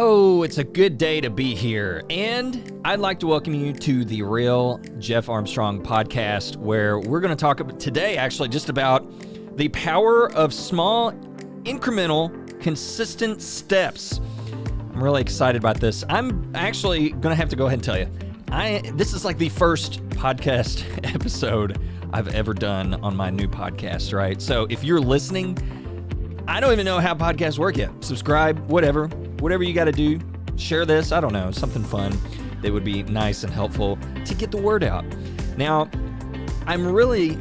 Oh, it's a good day to be here, and I'd like to welcome you to the Real Jeff Armstrong podcast, where we're going to talk today actually just about the power of small, incremental, consistent steps. I'm really excited about this. I'm actually going to have to go ahead and tell you, this is like the first podcast episode I've ever done on my new podcast, right? So if you're listening, I don't even know how podcasts work yet. Subscribe, whatever you got to do. Share this. I don't know, something fun that would be nice and helpful to get the word out. Now, I'm really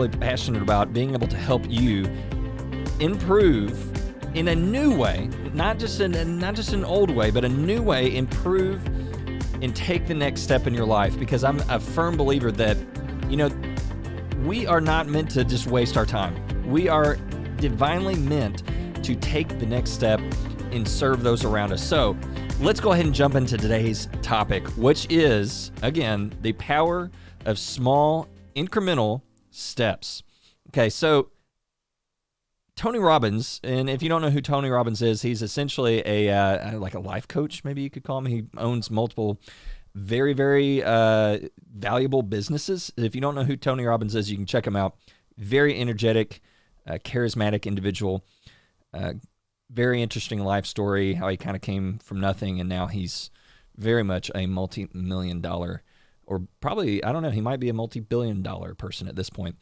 passionate about being able to help you improve in a new way, not just an old way, but a new way, improve and take the next step in your life, because I'm a firm believer that, we are not meant to just waste our time. We are divinely meant to take the next step and serve those around us. So let's go ahead and jump into today's topic, which is, again, the power of small incremental steps. Okay, so Tony Robbins, and if you don't know who Tony Robbins is, he's essentially a life coach, maybe you could call him. He owns multiple very valuable businesses. If you don't know who Tony Robbins is, you can check him out. Very energetic, charismatic individual. Very interesting life story, how he kind of came from nothing, and now he's very much a multi-million dollar, or probably, I don't know, he might be a multi-billion dollar person at this point.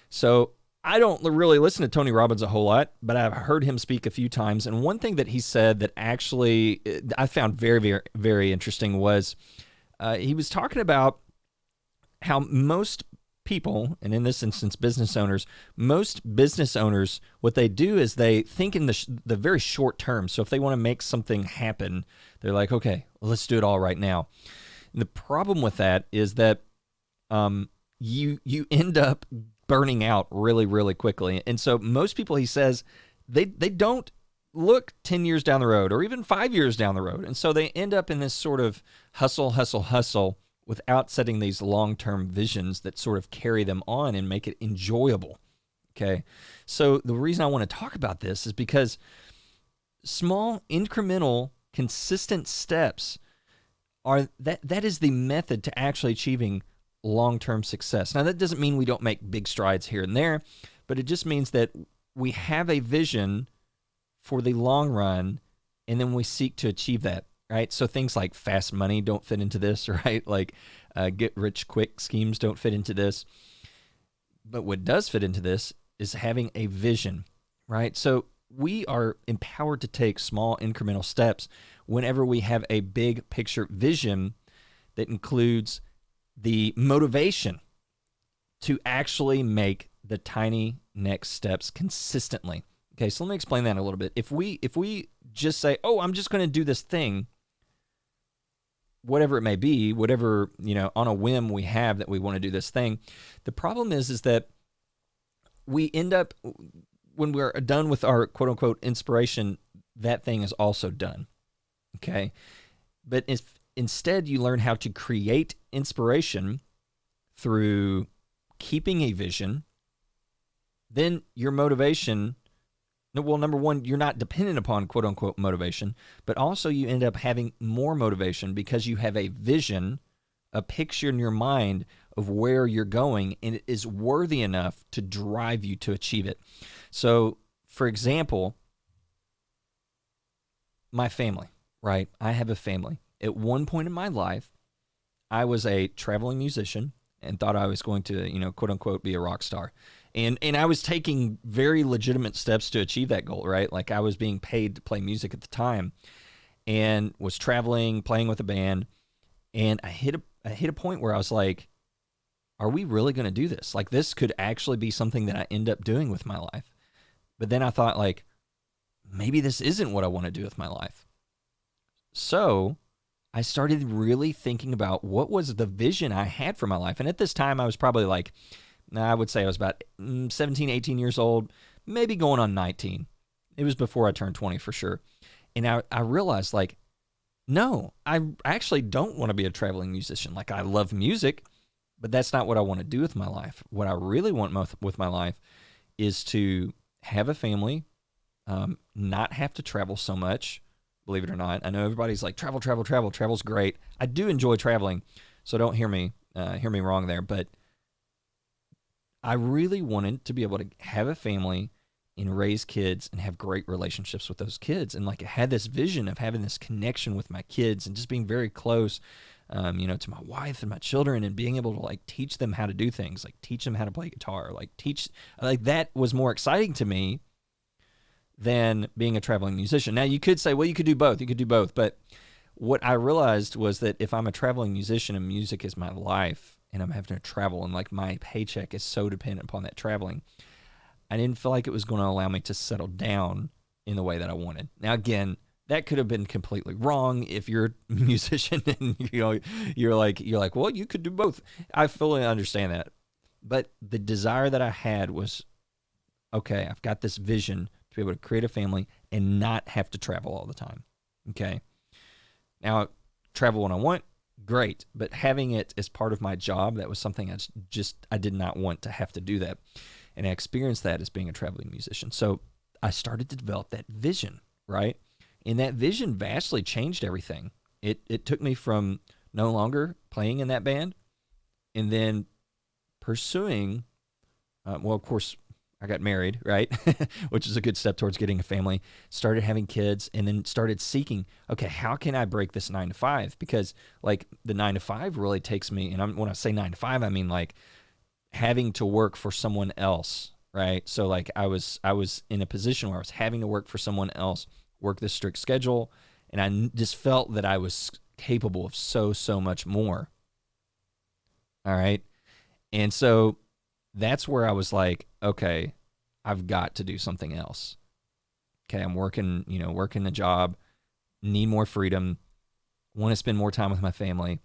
So I don't really listen to Tony Robbins a whole lot, but I've heard him speak a few times. And one thing that he said that actually I found very interesting was he was talking about how most people, and in this instance, business owners, what they do is they think in the very short term. So if they want to make something happen, they're like, okay, let's do it all right now. And the problem with that is that you end up burning out really quickly. And so most people, he says, they don't look 10 years down the road or even 5 years down the road. And so they end up in this sort of hustle without setting these long-term visions that sort of carry them on and make it enjoyable. Okay. So the reason I want to talk about this is because small, incremental, consistent steps that is the method to actually achieving long-term success. Now, that doesn't mean we don't make big strides here and there, but it just means that we have a vision for the long run, and then we seek to achieve that, right? So things like fast money don't fit into this, right? Like get-rich-quick schemes don't fit into this. But what does fit into this is having a vision, right? So we are empowered to take small incremental steps whenever we have a big picture vision that includes the motivation to actually make the tiny next steps consistently. Okay, so let me explain that a little bit. If we just say, oh, I'm just going to do this thing, whatever it may be, whatever, on a whim we have that we want to do this thing, the problem is that we end up, when we're done with our quote-unquote inspiration, that thing is also done, okay? But if instead you learn how to create inspiration through keeping a vision, then your motivation, well, number one, you're not dependent upon quote-unquote motivation, but also you end up having more motivation because you have a vision, a picture in your mind of where you're going, and it is worthy enough to drive you to achieve it. So, for example, my family, right? I have a family. At one point in my life, I was a traveling musician and thought I was going to, quote-unquote, be a rock star. And I was taking very legitimate steps to achieve that goal, right? Like I was being paid to play music at the time and was traveling, playing with a band. And I hit a point where I was like, are we really going to do this? Like this could actually be something that I end up doing with my life. But then I thought like, maybe this isn't what I want to do with my life. So I started really thinking about what was the vision I had for my life. And at this time I was probably like, I would say I was about 17, 18 years old, maybe going on 19. It was before I turned 20 for sure. And I realized like, no, I actually don't want to be a traveling musician. Like I love music, but that's not what I want to do with my life. What I really want with my life is to have a family, not have to travel so much, believe it or not. I know everybody's like, travel, travel, travel. Travel's great. I do enjoy traveling, so don't hear me wrong there. But I really wanted to be able to have a family and raise kids and have great relationships with those kids. And like I had this vision of having this connection with my kids and just being very close, to my wife and my children, and being able to like teach them how to do things, like teach them how to play guitar, like that was more exciting to me than being a traveling musician. Now you could say, well, you could do both. But what I realized was that if I'm a traveling musician and music is my life and I'm having to travel and like my paycheck is so dependent upon that traveling, I didn't feel like it was going to allow me to settle down in the way that I wanted. Now, again, that could have been completely wrong if you're a musician and you're like, well, you could do both. I fully understand that. But the desire that I had was, okay, I've got this vision to be able to create a family and not have to travel all the time. Okay. Now, travel when I want, great. But having it as part of my job, that was something I did not want to have to do that. And I experienced that as being a traveling musician. So I started to develop that vision, right? And that vision vastly changed everything. It took me from no longer playing in that band and then pursuing, of course, I got married, right? Which is a good step towards getting a family. Started having kids and then started seeking, okay, how can I break this 9 to 5? Because like the 9 to 5 really takes me, and when I say 9 to 5, I mean like having to work for someone else, right? So like I was in a position where I was having to work for someone else, work this strict schedule, and I just felt that I was capable of so much more. All right. And so that's where I was like, okay, I've got to do something else. Okay, I'm working a job, need more freedom, want to spend more time with my family,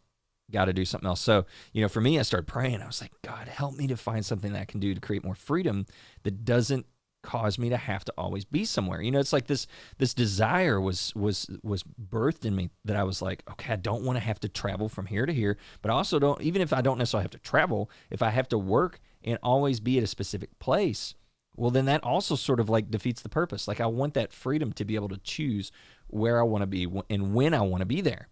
got to do something else. So, for me, I started praying. I was like, God, help me to find something that I can do to create more freedom that doesn't cause me to have to always be somewhere. It's like this desire was birthed in me that I was like, okay, I don't want to have to travel from here to here, but I also don't, even if I don't necessarily have to travel, if I have to work and always be at a specific place, well, then that also sort of like defeats the purpose. Like I want that freedom to be able to choose where I want to be and when I want to be there.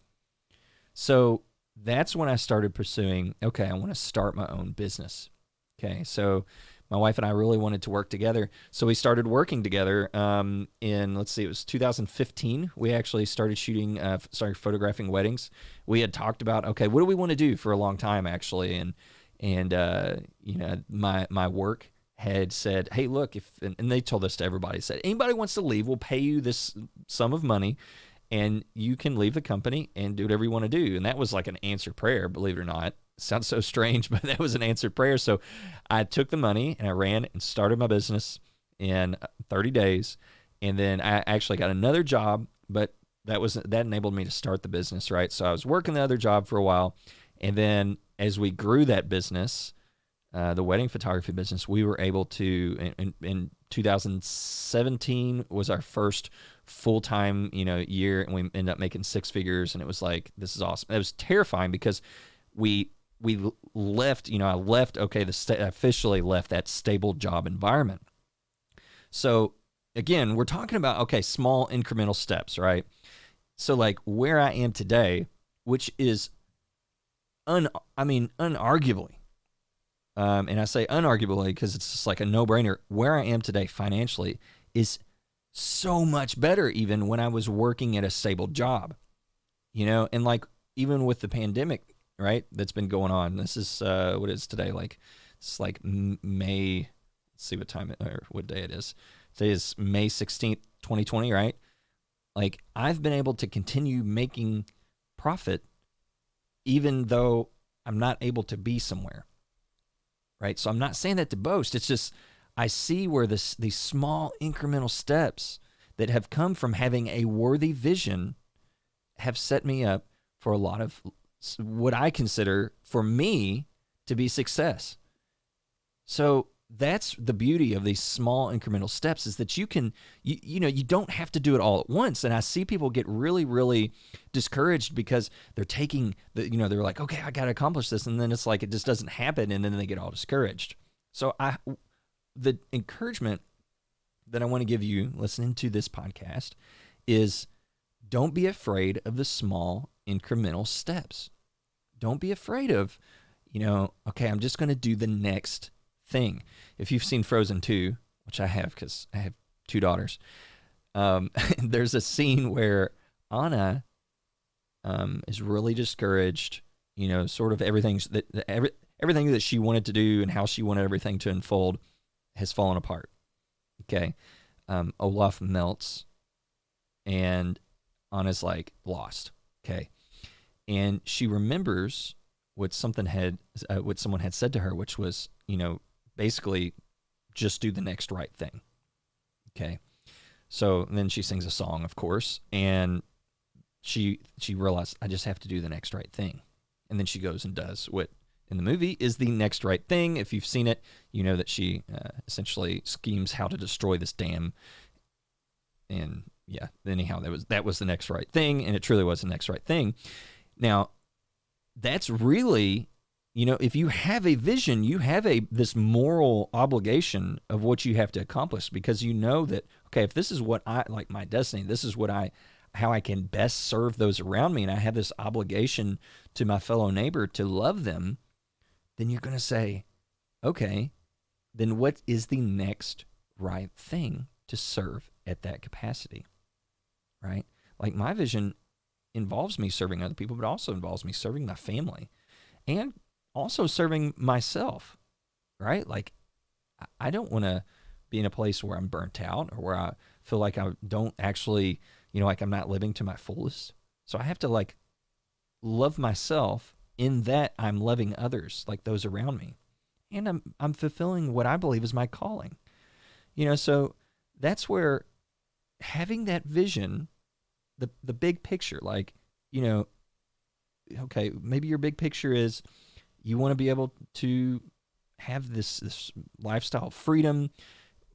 So that's when I started pursuing, okay, I want to start my own business. Okay, so my wife and I really wanted to work together. So we started working together it was 2015. We actually started started photographing weddings. We had talked about, okay, what do we want to do for a long time, actually? And my work had said, hey, look, and they told this to everybody, said, anybody wants to leave, we'll pay you this sum of money, and you can leave the company and do whatever you want to do. And that was like an answered prayer, believe it or not. Sounds so strange, but that was an answered prayer. So I took the money and I ran and started my business in 30 days. And then I actually got another job, but that enabled me to start the business, right? So I was working the other job for a while. And then as we grew that business, the wedding photography business, we were able to, in 2017 was our first full-time, year, and we ended up making 6 figures. And it was like, this is awesome. It was terrifying because we left, I officially left that stable job environment. So again, we're talking about, okay, small incremental steps, right? So like where I am today, which is unarguably, and I say unarguably because it's just like a no-brainer, where I am today financially is so much better even when I was working at a stable job, and like even with the pandemic, right, that's been going on. This is what is today, like it's like May, let's see what day it is. Today is May 16th, 2020, right? Like I've been able to continue making profit even though I'm not able to be somewhere, right? So I'm not saying that to boast. It's just I see where these small incremental steps that have come from having a worthy vision have set me up for a lot of what I consider for me to be success. So that's the beauty of these small incremental steps, is that you can, you don't have to do it all at once. And I see people get really, really discouraged because they're taking they're like, okay, I got to accomplish this. And then it's like, it just doesn't happen. And then they get all discouraged. So the encouragement that I want to give you listening to this podcast is Don't be afraid of the small incremental steps. Don't be afraid of, okay, I'm just going to do the next thing. If you've seen Frozen 2, which I have because I have two daughters, there's a scene where Anna is really discouraged. Sort of everything that she wanted to do and how she wanted everything to unfold has fallen apart. Okay, Olaf melts, and Anna's like lost. Okay, and she remembers what someone had said to her, which was, basically just do the next right thing. Okay, so then she sings a song, of course, and she realized, I just have to do the next right thing. And then she goes and does what in the movie is the next right thing. If you've seen it, you know that she essentially schemes how to destroy this dam. And yeah, anyhow, that was the next right thing, and it truly was the next right thing. Now, that's really, if you have a vision, you have this moral obligation of what you have to accomplish, because you know that, okay, if this is what I like, my destiny, this is how I can best serve those around me, and I have this obligation to my fellow neighbor to love them, then you're going to say, okay, then what is the next right thing to serve at that capacity, right? Like, my vision involves me serving other people, but also involves me serving my family and also serving myself, right? Like, I don't want to be in a place where I'm burnt out or where I feel like I don't actually, like I'm not living to my fullest. So I have to like love myself in that I'm loving others, like those around me. And I'm fulfilling what I believe is my calling. So that's where having that vision, the big picture, like, okay, maybe your big picture is you want to be able to have this lifestyle of freedom,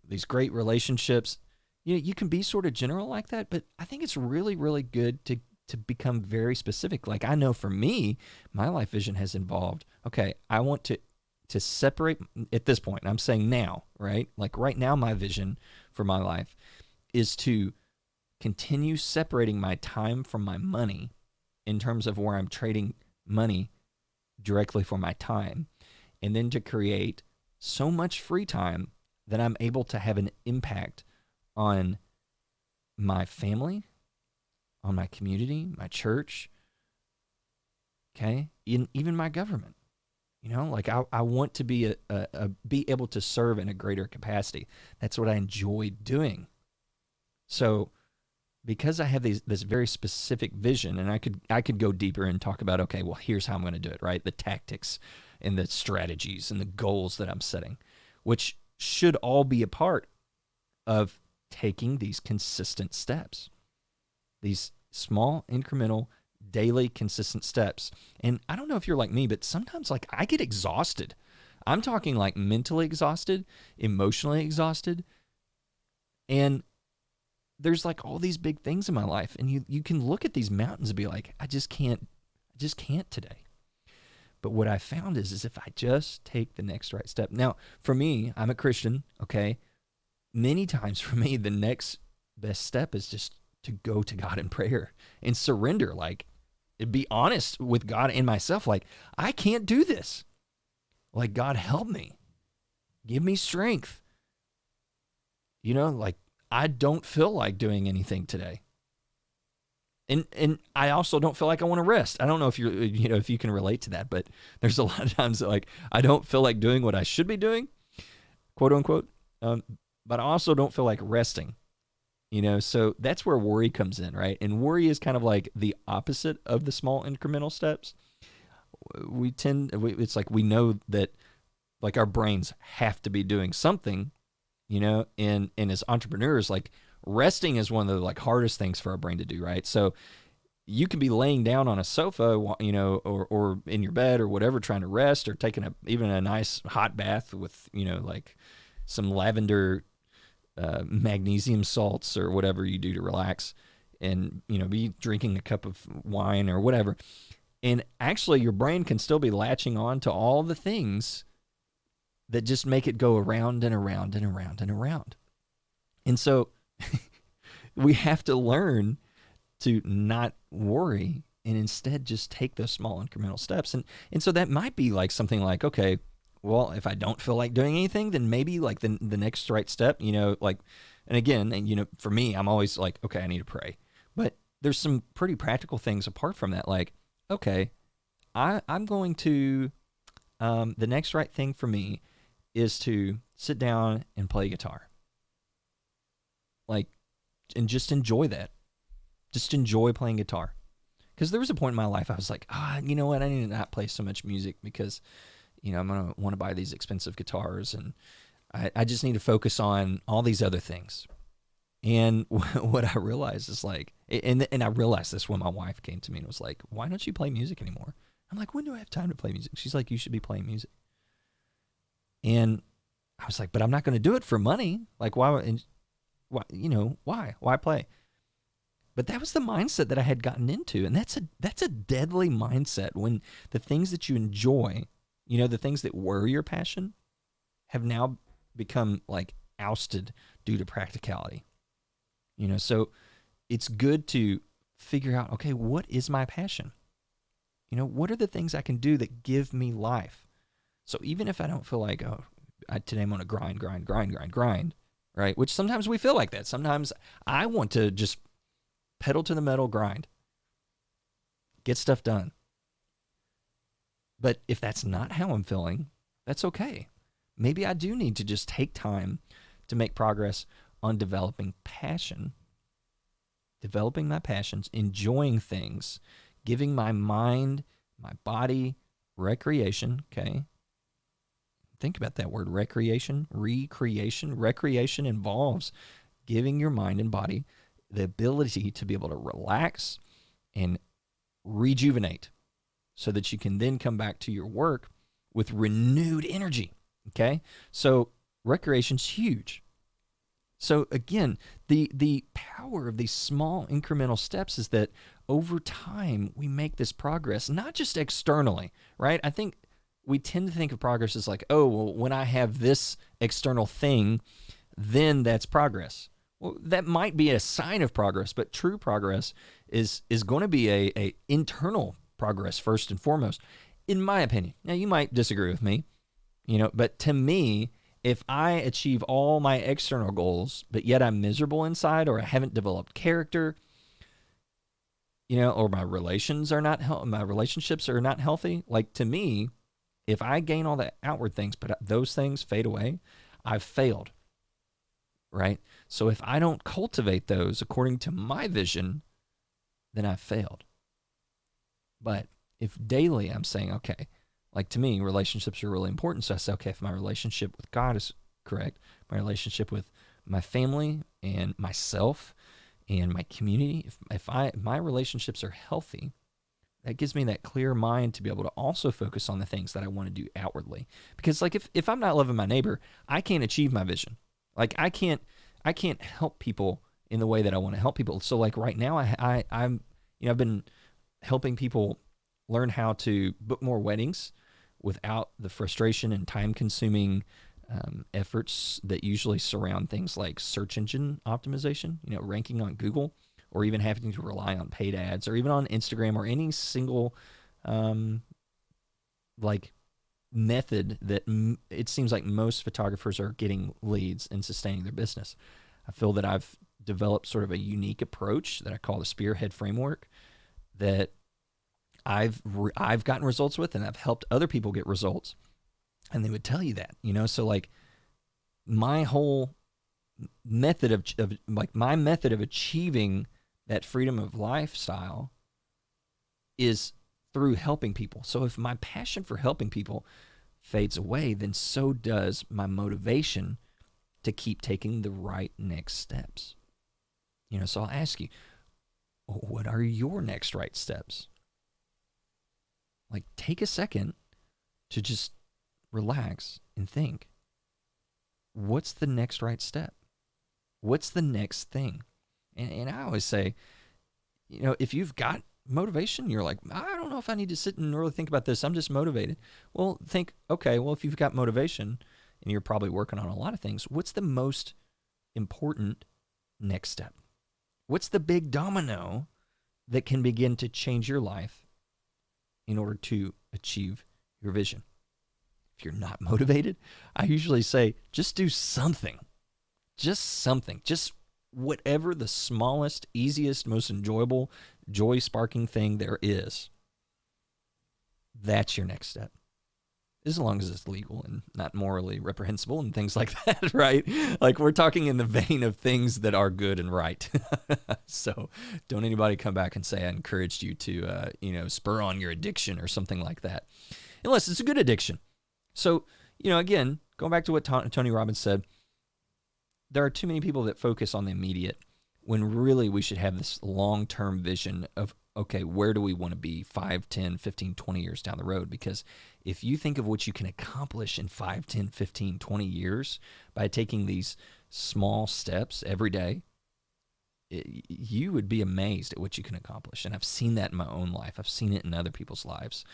these great relationships. You can be sort of general like that, but I think it's really, really good to become very specific. Like, I know for me, my life vision has involved, okay, I want to separate at this point. I'm saying now, right? Like right now, my vision for my life is to continue separating my time from my money in terms of where I'm trading money directly for my time, and then to create so much free time that I'm able to have an impact on my family, on my community, my church, okay, even my government. Like I want to be be able to serve in a greater capacity. That's what I enjoy doing. So because I have this very specific vision, and I could go deeper and talk about, okay, well, here's how I'm going to do it, right? The tactics and the strategies and the goals that I'm setting, which should all be a part of taking these consistent steps, these small, incremental, daily, consistent steps. And I don't know if you're like me, but sometimes like I get exhausted. I'm talking like mentally exhausted, emotionally exhausted. And there's like all these big things in my life, and you can look at these mountains and be like, I just can't today. But what I found is if I just take the next right step. Now, for me, I'm a Christian, okay? Many times for me, the next best step is just to go to God in prayer and surrender, like be honest with God and myself. Like, I can't do this. Like, God, help me. Give me strength. Like, I don't feel like doing anything today. And I also don't feel like I want to rest. I don't know if if you can relate to that, but there's a lot of times that like I don't feel like doing what I should be doing, quote unquote. But I also don't feel like resting. So that's where worry comes in, right? And worry is kind of like the opposite of the small incremental steps. It's like we know that like our brains have to be doing something, and as entrepreneurs, like resting is one of the like hardest things for our brain to do, right? So you could be laying down on a sofa, or in your bed or whatever, trying to rest, or taking even a nice hot bath with, like some lavender, magnesium salts or whatever you do to relax, and, be drinking a cup of wine or whatever. And actually your brain can still be latching on to all the things that just make it go around and around and around and around. And so we have to learn to not worry and instead just take those small incremental steps. And so that might be like something like, okay, well, if I don't feel like doing anything, then maybe like the next right step, like, and again, and for me, I'm always like, okay, I need to pray. But there's some pretty practical things apart from that. Like, okay, I'm going to, the next right thing for me is to sit down and play guitar. Like, and just enjoy that. Just enjoy playing guitar. Because there was a point in my life I was like, you know what? I need to not play so much music because, I'm going to want to buy these expensive guitars. And I just need to focus on all these other things. And what I realized is like, and I realized this when my wife came to me and was like, why don't you play music anymore? I'm like, when do I have time to play music? She's like, you should be playing music. And I was like, but I'm not going to do it for money. Like, why? And why? Why play? But that was the mindset that I had gotten into, and that's a deadly mindset when the things that you enjoy, the things that were your passion, have now become like ousted due to practicality. So it's good to figure out, okay, what is my passion? What are the things I can do that give me life? So even if I don't feel like, today I'm going to grind, right? Which sometimes we feel like that. Sometimes I want to just pedal to the metal, grind, get stuff done. But if that's not how I'm feeling, that's okay. Maybe I do need to just take time to make progress on developing my passions, enjoying things, giving my mind, my body recreation, okay? Think about that word, recreation, recreation. Recreation involves giving your mind and body the ability to be able to relax and rejuvenate so that you can then come back to your work with renewed energy, okay? So recreation's huge. So again, the power of these small incremental steps is that over time we make this progress, not just externally, right? I think we tend to think of progress as like, oh, well, when I have this external thing, then that's progress. Well, that might be a sign of progress, but true progress is going to be a internal progress first and foremost, in my opinion. Now, you might disagree with me, but to me, if I achieve all my external goals, but yet I'm miserable inside, or I haven't developed character, or my relationships are not healthy, like to me, if I gain all the outward things, but those things fade away, I've failed, right? So if I don't cultivate those according to my vision, then I've failed. But if daily I'm saying, okay, like to me, relationships are really important. So I say, okay, if my relationship with God is correct, my relationship with my family and myself and my community, if my relationships are healthy, that gives me that clear mind to be able to also focus on the things that I want to do outwardly. Because like if I'm not loving my neighbor, I can't achieve my vision. Like I can't help people in the way that I want to help people. So like right now I've been helping people learn how to book more weddings without the frustration and time-consuming efforts that usually surround things like search engine optimization, ranking on Google, or even having to rely on paid ads, or even on Instagram, or any single method that it seems like most photographers are getting leads and sustaining their business. I feel that I've developed sort of a unique approach that I call the spearhead framework that I've gotten results with, and I've helped other people get results, and they would tell you that, so like my whole method of achieving that freedom of lifestyle is through helping people. So if my passion for helping people fades away, then so does my motivation to keep taking the right next steps. So I'll ask you, what are your next right steps? Like, take a second to just relax and think, what's the next right step? What's the next thing? And I always say, if you've got motivation, you're like, I don't know if I need to sit and really think about this. I'm just motivated. Well, think, okay, well, if you've got motivation and you're probably working on a lot of things, what's the most important next step? What's the big domino that can begin to change your life in order to achieve your vision. If you're not motivated, I usually say just do something. Just something. Just whatever the smallest, easiest, most enjoyable, joy-sparking thing there is. That's your next step. As long as it's legal and not morally reprehensible and things like that, right? Like, we're talking in the vein of things that are good and right. So don't anybody come back and say I encouraged you to, spur on your addiction or something like that. Unless it's a good addiction. So, again, going back to what Tony Robbins said, there are too many people that focus on the immediate when really we should have this long-term vision of, okay, where do we want to be 5, 10, 15, 20 years down the road? Because if you think of what you can accomplish in 5, 10, 15, 20 years by taking these small steps every day, you would be amazed at what you can accomplish. And I've seen that in my own life. I've seen it in other people's lives.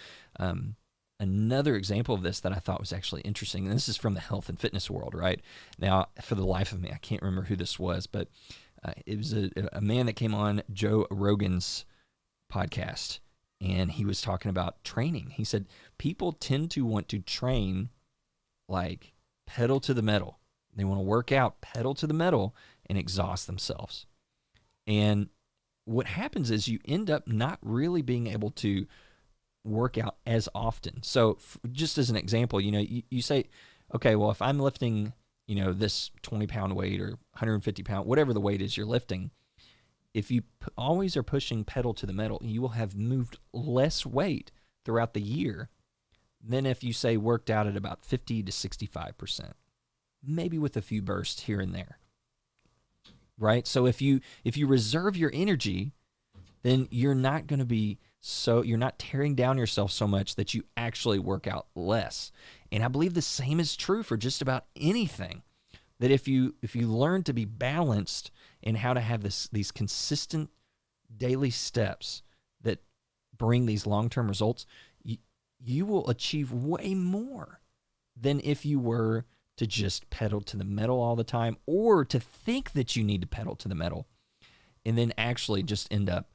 Another example of this that I thought was actually interesting, and this is from the health and fitness world, right? Now, for the life of me, I can't remember who this was, but it was a man that came on Joe Rogan's podcast, and he was talking about training. He said people tend to want to train like pedal to the metal. They want to work out pedal to the metal and exhaust themselves. And what happens is you end up not really being able to work out as often. So just as an example, you say, okay, well, if I'm lifting, this 20-pound weight or 150-pound, whatever the weight is you're lifting, if you always are pushing pedal to the metal, you will have moved less weight throughout the year than if you say worked out at about 50 to 65%, maybe with a few bursts here and there, right? So if you reserve your energy, then you're not going to be you're not tearing down yourself so much that you actually work out less. And I believe the same is true for just about anything. That if you learn to be balanced in how to have these consistent daily steps that bring these long-term results, you will achieve way more than if you were to just pedal to the metal all the time, or to think that you need to pedal to the metal and then actually just end up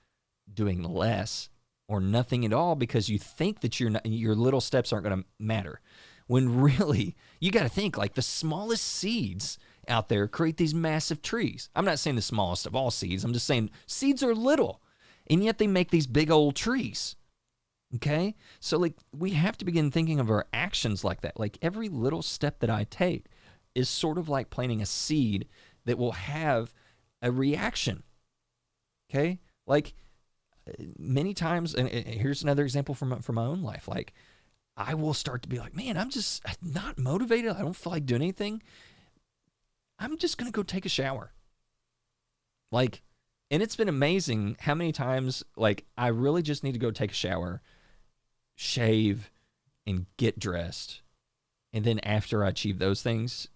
doing less or nothing at all because you think that your little steps aren't going to matter. When really, you got to think like the smallest seeds out there create these massive trees. I'm not saying the smallest of all seeds. I'm just saying seeds are little, and yet they make these big old trees. Okay? So like we have to begin thinking of our actions like that. Like every little step that I take is sort of like planting a seed that will have a reaction. Okay? Like many times, and here's another example from my own life. Like I will start to be like, man, I'm just not motivated. I don't feel like doing anything. I'm just going to go take a shower. Like, and it's been amazing how many times, like, I really just need to go take a shower, shave, and get dressed. And then after I achieve those things,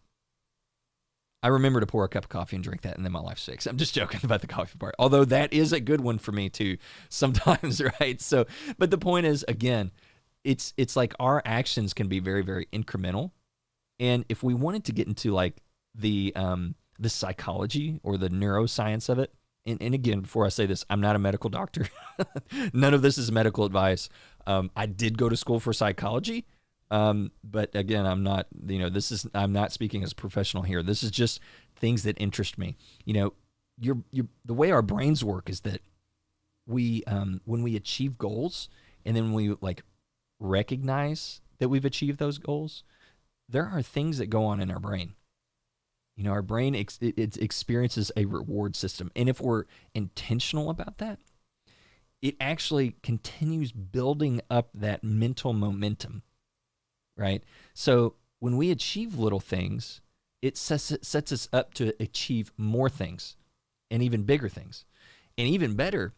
I remember to pour a cup of coffee and drink that, and then my life's fixed. I'm just joking about the coffee part. Although that is a good one for me too sometimes, right? So, but the point is, again, it's like our actions can be very, very incremental. And if we wanted to get into like the psychology or the neuroscience of it, and again, before I say this, I'm not a medical doctor. None of this is medical advice. I did go to school for psychology, but again, I'm not, I'm not speaking as a professional here. This is just things that interest me. The way our brains work is that we, when we achieve goals and then we like recognize that we've achieved those goals, there are things that go on in our brain. Our brain it experiences a reward system. And if we're intentional about that, it actually continues building up that mental momentum, right? So when we achieve little things, it sets us up to achieve more things and even bigger things. And even better,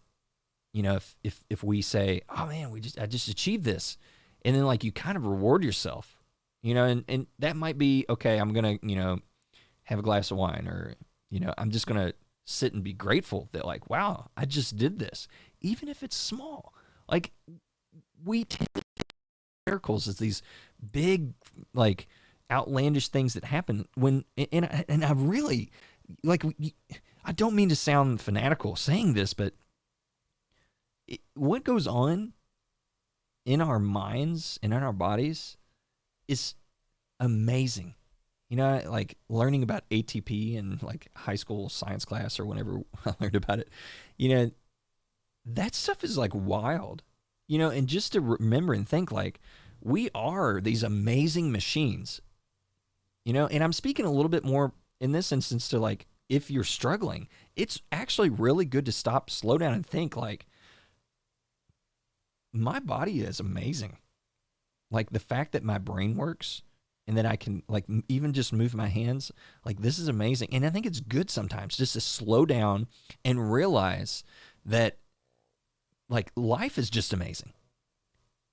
if we say, oh man, I just achieved this. And then like you kind of reward yourself, and that might be, okay, I'm going to, have a glass of wine, or, I'm just going to sit and be grateful that like, wow, I just did this. Even if it's small, like we tend to think miracles as these big, like outlandish things that happen when, and I really like, I don't mean to sound fanatical saying this, but what goes on in our minds and in our bodies is amazing. You know, like learning about ATP in like high school science class or whenever I learned about it, you know, that stuff is like wild, you know, and just to remember and think like we are these amazing machines, you know, and I'm speaking a little bit more in this instance to like, if you're struggling, it's actually really good to stop, slow down and think like, my body is amazing. Like the fact that my brain works and that I can like even just move my hands, like this is amazing. And I think it's good sometimes just to slow down and realize that like life is just amazing.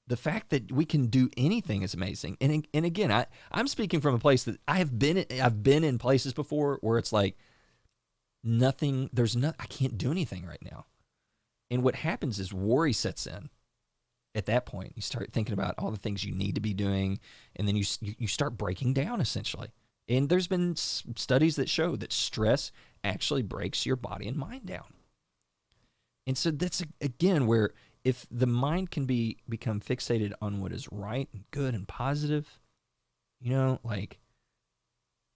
The fact that we can do anything is amazing. And again, I'm speaking from a place that I've been in places before where it's like I can't do anything right now. And what happens is worry sets in. At that point, you start thinking about all the things you need to be doing, and then you start breaking down essentially. And there's been studies that show that stress actually breaks your body and mind down. And so that's, again, where if the mind can become fixated on what is right and good and positive, you know, like,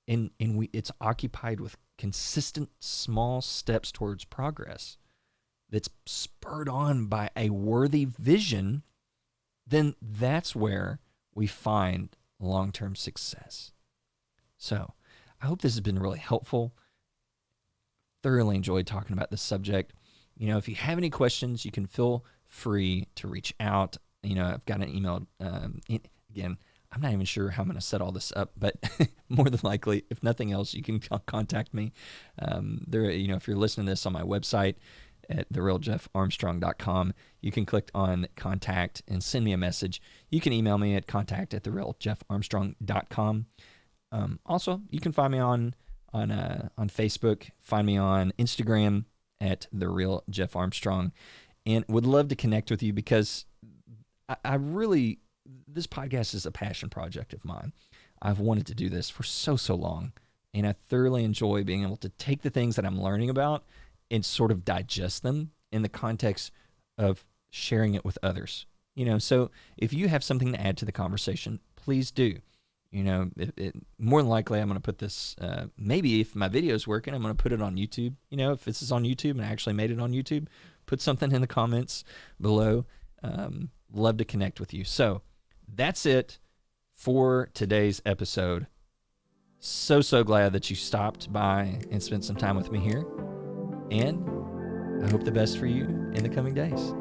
it's occupied with consistent small steps towards progress that's spurred on by a worthy vision, then that's where we find long-term success. So I hope this has been really helpful. Thoroughly enjoyed talking about this subject. You know, if you have any questions, you can feel free to reach out. You know, I've got an email. Again, I'm not even sure how I'm going to set all this up, but more than likely, if nothing else, you can contact me. You know, if you're listening to this on my website at therealjeffarmstrong.com, you can click on contact and send me a message. You can email me at contact@therealjeffarmstrong.com. Also, you can find me on Facebook. Find me on Instagram at @therealjeffarmstrong, and would love to connect with you because I really, this podcast is a passion project of mine. I've wanted to do this for so long, and I thoroughly enjoy being able to take the things that I'm learning about and sort of digest them in the context of sharing it with others. You know, so if you have something to add to the conversation, please do. You know, more than likely I'm going to put this, maybe if my video is working, I'm going to put it on YouTube. You know, if this is on YouTube and I actually made it on YouTube, put something in the comments below. Love to connect with you. So that's it for today's episode. So glad that you stopped by and spent some time with me here. And I hope the best for you in the coming days.